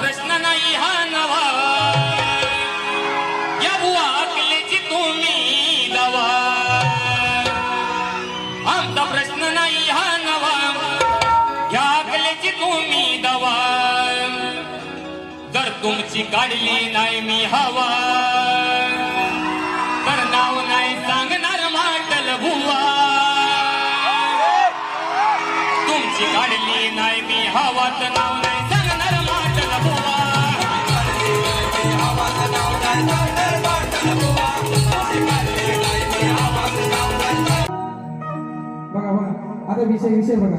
प्रश्न नाही हा नवा, या बुवा अकलेची तुम्ही दवा. आमचा प्रश्न नाही हा नवा, या अकलेची तुम्ही दवा. जर तुमची काढली नाही मी हवा, तर नाव नाही सांगणार माटल बुवा. तुमची काढली नाही मी हवा, तर नाव नाही सांगणार माटल बुवा. बघा बघा आता विषय बघा.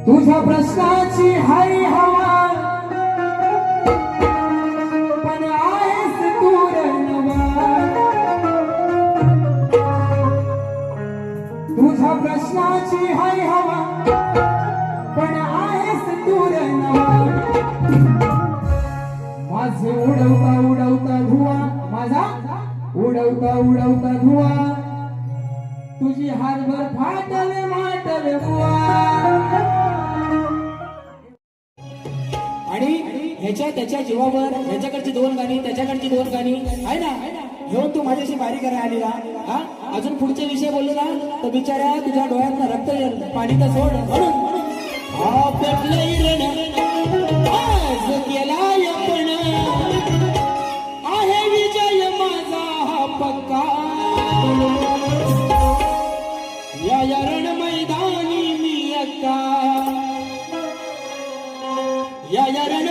तुझ्या प्रश्नाची हाय हवा, पण आहेस दूर नवा. तुझ्या प्रश्नाची हाय हवा, पण आहेस दूर नवा. माझे उडवता उडवता धुवा, माझा उडवता उडवता धुवा. तुझी हातभर फाटल माटल बुवा. आणि ह्याच्या त्याच्या जीवावर ह्याच्याकडची 2 गाणी त्याच्याकडची 2 गाणी आहे ना, घेऊन तू माझ्याशी बारी करायला आलेला. हा अजून पुढचे विषय बोलले ना तर बिचाऱ्या तुझ्या डोळ्यात रक्त येईल, पाणी तर सोड. म्हणून आज केलाय पण आहे विजय माझा हा पक्का. या रण मैदानी मी अक्का, या रण